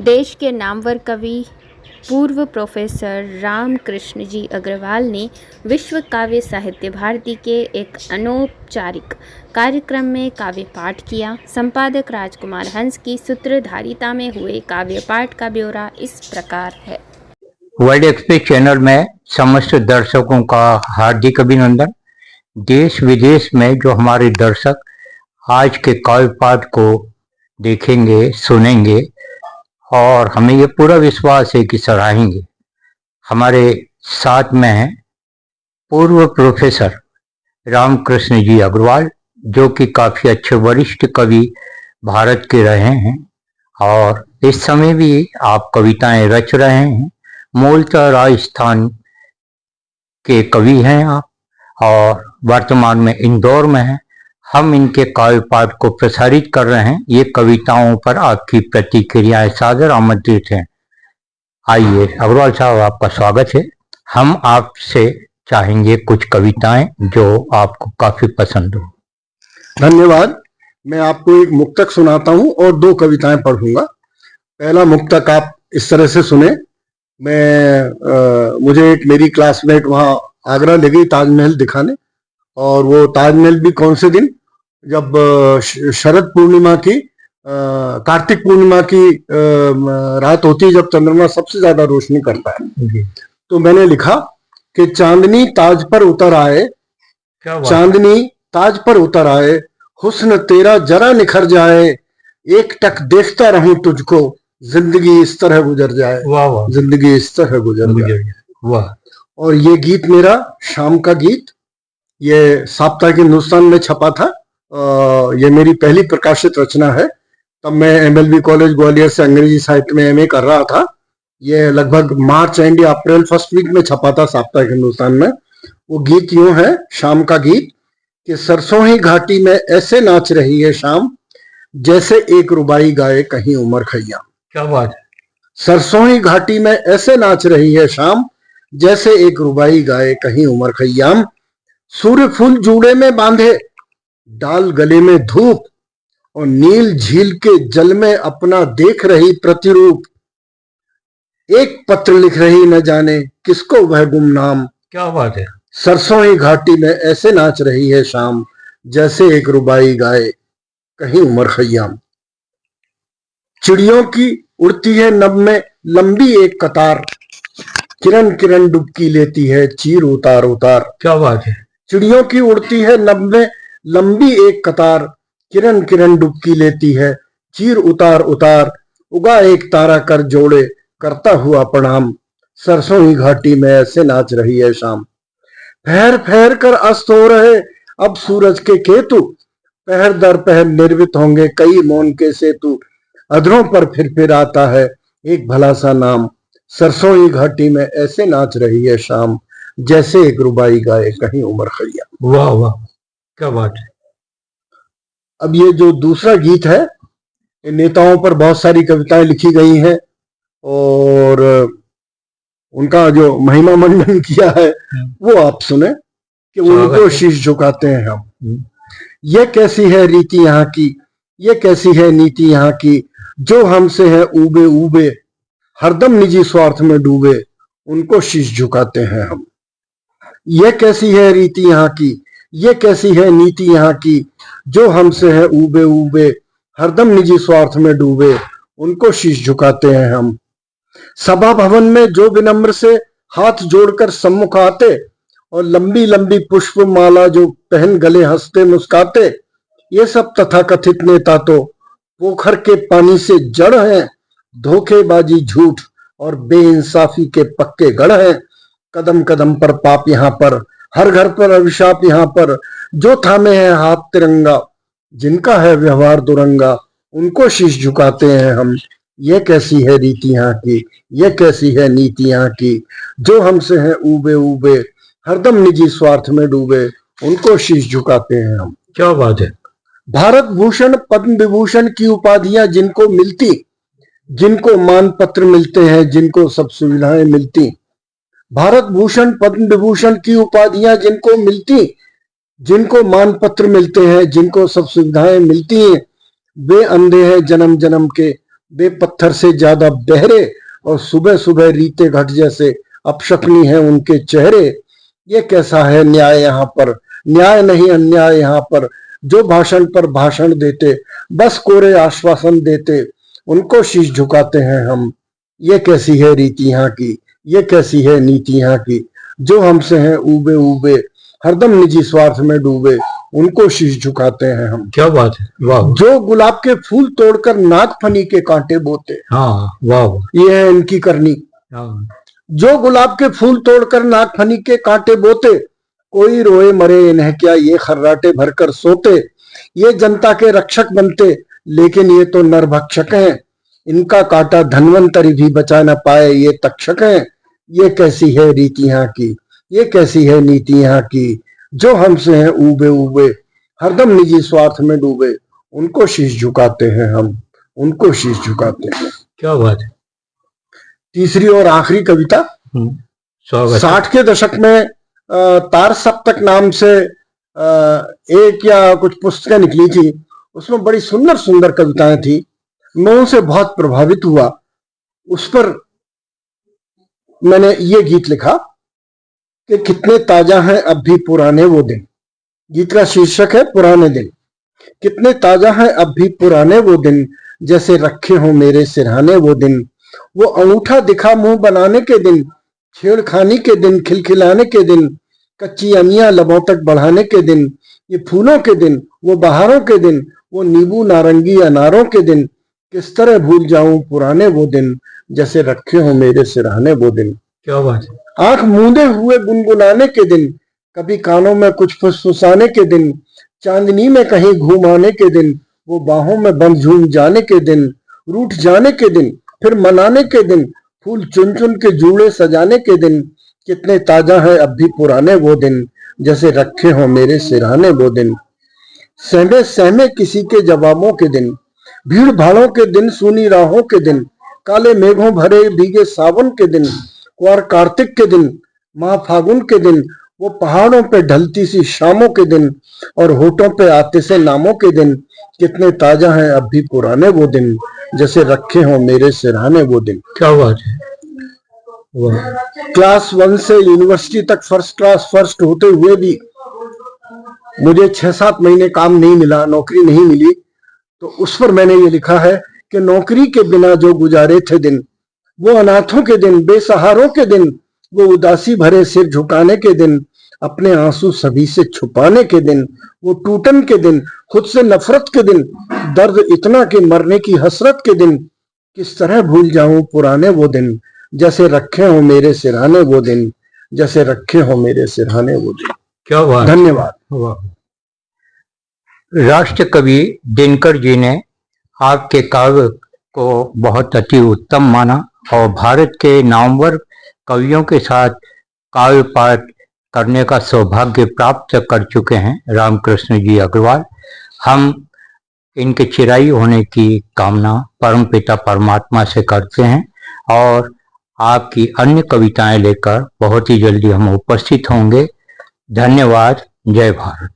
देश के नामवर कवि पूर्व प्रोफेसर रामकृष्ण जी अग्रवाल ने विश्व काव्य साहित्य भारती के एक अनौपचारिक कार्यक्रम में काव्य पाठ किया। संपादक राजकुमार हंस की सूत्रधारिता में हुए काव्य पाठ का ब्यौरा इस प्रकार है। वर्ल्ड एक्सप्रेस चैनल में समस्त दर्शकों का हार्दिक अभिनंदन। देश विदेश में जो हमारे दर्शक आज के काव्य पाठ को देखेंगे, सुनेंगे और हमें ये पूरा विश्वास है कि सराहेंगे। हमारे साथ में हैं पूर्व प्रोफेसर रामकृष्ण जी अग्रवाल, जो कि काफ़ी अच्छे वरिष्ठ कवि भारत के रहे हैं और इस समय भी आप कविताएं रच रहे हैं। मूलतः राजस्थान के कवि हैं आप और वर्तमान में इंदौर में हैं। हम इनके काव्य पाठ को प्रसारित कर रहे हैं। ये कविताओं पर आपकी प्रतिक्रियाएं सादर आमंत्रित हैं। आइए अग्रवाल साहब, आपका स्वागत है। हम आपसे चाहेंगे कुछ कविताएं जो आपको काफी पसंद हो। धन्यवाद। मैं आपको एक मुक्तक सुनाता हूं और दो कविताएं पढ़ूंगा। पहला मुक्तक आप इस तरह से सुने। मुझे एक मेरी क्लासमेट वहां आगरा ले गई ताजमहल दिखाने, और वो ताजमहल भी कौन से दिन, जब शरद पूर्णिमा की कार्तिक पूर्णिमा की रात होती है, जब चंद्रमा सबसे ज्यादा रोशनी करता है। तो मैंने लिखा कि चांदनी ताज पर उतर आए, चांदनी ताज पर उतर आए, हुस्न तेरा जरा निखर जाए, एक टक देखता रहूं तुझको, जिंदगी इस तरह गुजर जाए। वाह वाह, जिंदगी इस तरह गुजर जाए। वाह। और ये गीत मेरा शाम का गीत, ये साप्ताहिक हिंदुस्तान में छपा था। ये मेरी पहली प्रकाशित रचना है। तब मैं MLB कॉलेज ग्वालियर से अंग्रेजी साहित्य में MA कर रहा था। ये लगभग मार्च एंड या अप्रैल फर्स्ट वीक में छपा था साप्ताहिक हिंदुस्तान में। वो गीत यूं है, शाम का गीत, कि सरसों ही घाटी में ऐसे नाच रही है शाम, जैसे एक रुबाई गाए कहीं उमर खैयाम। क्या बात है। सरसों ही घाटी में ऐसे नाच रही है शाम, जैसे एक रुबाई गाए कहीं उमर खैयाम। सूर्य फूल जूड़े में बांधे, डाल गले में धूप, और नील झील के जल में अपना देख रही प्रतिरूप। एक पत्र लिख रही न जाने किसको वह गुमनाम। क्या बात है। सरसों ही घाटी में ऐसे नाच रही है शाम, जैसे एक रुबाई गाए कहीं उमर खैयाम। चिड़ियों की उड़ती है नभ में लंबी एक कतार, किरण किरण डुबकी लेती है चीर उतार उतार। क्या बात है। चिड़ियों की उड़ती है नभ में लंबी एक कतार, किरण किरण डुबकी लेती है चीर उतार उतार। उगा एक तारा कर जोड़े करता हुआ प्रणाम, सरसों ही घाटी में ऐसे नाच रही है शाम। फहर फहर कर अस्त हो रहे अब सूरज के केतु, पहर दर पहर निर्मित होंगे कई मौन के सेतु। अधरों पर फिर आता है एक भला सा नाम, सरसों ही घाटी में ऐसे नाच रही है शाम, जैसे एक रुबाई गाए कहीं उमर खैयाम। वाह वाह, क्या बात है। अब ये जो दूसरा गीत है, नेताओं पर बहुत सारी कविताएं लिखी गई हैं और उनका जो महिमा मंडन किया है वो आप सुने कि उनको शीश झुकाते हैं हम। ये कैसी है रीति यहाँ की, ये कैसी है नीति यहाँ की, जो हमसे है ऊबे ऊबे, हरदम निजी स्वार्थ में डूबे, उनको शीश झुकाते हैं हम। ये कैसी है रीति यहाँ की, ये कैसी है नीति यहाँ की, जो हमसे है ऊबे ऊबे, हरदम निजी स्वार्थ में डूबे, उनको शीश झुकाते हैं हम। सभा भवन में जो विनम्र से हाथ जोड़कर सम्मुख आते, और लंबी लंबी पुष्प माला जो पहन गले हंसते मुस्काते, ये सब तथाकथित नेता तो पोखर के पानी से जड़ हैं, धोखेबाजी झूठ और बेइंसाफी के पक्के गढ़ हैं। कदम कदम पर पाप यहाँ पर, हर घर पर अभिशाप यहाँ पर, जो थामे है हाथ तिरंगा, जिनका है व्यवहार दुरंगा, उनको शीश झुकाते हैं हम। ये कैसी है रीति यहाँ की, ये कैसी है नीति यहाँ की, जो हमसे है ऊबे ऊबे, हरदम निजी स्वार्थ में डूबे, उनको शीश झुकाते हैं हम। क्या बात है। भारत भूषण पद्म विभूषण की उपाधियां जिनको मिलती, जिनको मान पत्र मिलते हैं, जिनको सब सुविधाएं मिलती। भारत भूषण पद्म विभूषण की उपाधियां जिनको मिलती, जिनको मान पत्र मिलते हैं, जिनको सब सुविधाएं मिलती हैं, वे अंधे हैं जन्म जन्म के, वे पत्थर से ज्यादा बहरे और सुबह सुबह रीते घट जैसे अपशकुनी है उनके चेहरे। ये कैसा है न्याय यहाँ पर, न्याय नहीं अन्याय यहाँ पर। जो भाषण पर भाषण देते, बस कोरे आश्वासन देते, उनको शीश झुकाते हैं हम। ये कैसी है रीति यहाँ की, ये कैसी है नीति यहाँ की। जो हमसे हैं ऊबे ऊबे, हरदम निजी स्वार्थ में डूबे, उनको शीश झुकाते हैं हम। क्या बात है, वाह। जो गुलाब के फूल तोड़कर नाग फनी के कांटे बोते, हाँ वाह, ये है इनकी करनी। हाँ। जो गुलाब के फूल तोड़कर नाग फनी के कांटे बोते, कोई रोए मरे इन्हें क्या, ये खर्राटे भरकर सोते। ये जनता के रक्षक बनते, लेकिन ये तो नरभक्षक हैं। इनका काटा धन्वंतरी भी बचा न पाए, ये तक्षक हैं। ये कैसी है रीति यहाँ की, ये कैसी है नीति यहाँ की। जो हमसे हैं ऊबे ऊबे, हरदम निजी स्वार्थ में डूबे, उनको शीश झुकाते हैं हम, उनको शीश झुकाते हैं। क्या बात है। तीसरी और आखिरी कविता। 60 के दशक में तार सप्तक नाम से एक या कुछ पुस्तकें निकली थी, उसमें बड़ी सुंदर सुंदर कविताएं थी। मैं उनसे बहुत प्रभावित हुआ। उस पर मैंने ये गीत लिखा कि कितने ताजा हैं अब भी पुराने वो दिन। गीत का शीर्षक है पुराने दिन। कितने ताजा हैं अब भी पुराने वो दिन, जैसे रखे हो मेरे सिरहाने वो दिन। वो अंगूठा दिखा मुंह बनाने के दिन, छेड़खानी के दिन, खिलखिलाने के दिन, कच्ची अमियां लबों तक बढ़ाने के दिन। ये फूलों के दिन, वो बहारों के दिन, वो नींबू नारंगी अनारों के दिन। किस तरह भूल जाऊं पुराने वो दिन, जैसे रखे हो मेरे सिरहाने वो दिन। क्या बात है। आंख मूंदे हुए गुनगुनाने के दिन, कभी कानों में कुछ फुसफुसाने के दिन, चांदनी में कहीं घूम आने के दिन, वो बाहों में बंद झूम जाने के दिन, रूठ जाने के दिन, फिर मनाने के दिन, फूल चुन चुन के जूड़े सजाने के दिन। कितने ताजा है अब भी पुराने वो दिन, जैसे रखे हो मेरे सिरहाने वो दिन। सहमे सहमे किसी के जवाबों के दिन, भीड़ भाड़ों के दिन, सूनी राहों के दिन, काले मेघों भरे भीगे सावन के दिन, कुंवर कार्तिक के दिन, माह फागुन के दिन, वो पहाड़ों पे ढलती सी शामों के दिन, और होठों पे आते से नामों के दिन। कितने ताजा हैं अब भी पुराने वो दिन, जैसे रखे हो मेरे सिरहाने वो दिन। क्या बात है। क्लास 1 से यूनिवर्सिटी तक फर्स्ट क्लास फर्स्ट होते हुए भी मुझे 6-7 महीने काम नहीं मिला, नौकरी नहीं मिली। तो उस पर मैंने ये लिखा है कि नौकरी के बिना जो गुजारे थे दिन, वो अनाथों के दिन, बेसहारों के दिन, वो उदासी भरे सिर झुकाने के दिन, अपने आंसू सभी से छुपाने के दिन, वो टूटन के दिन, खुद से नफरत के दिन, दर्द इतना कि मरने की हसरत के दिन। किस तरह भूल जाऊं पुराने वो दिन, जैसे रखे हो मेरे सिरहाने वो दिन, जैसे रखे हो मेरे सिरहाने वो दिन। क्या बात। धन्यवाद। राष्ट्र कवि दिनकर जी ने आपके काव्य को बहुत अति उत्तम माना और भारत के नामवर कवियों के साथ काव्य पाठ करने का सौभाग्य प्राप्त कर चुके हैं रामकृष्ण जी अग्रवाल। हम इनके चिराई होने की कामना परमपिता परमात्मा से करते हैं और आपकी अन्य कविताएं लेकर बहुत ही जल्दी हम उपस्थित होंगे। धन्यवाद। जय भारत।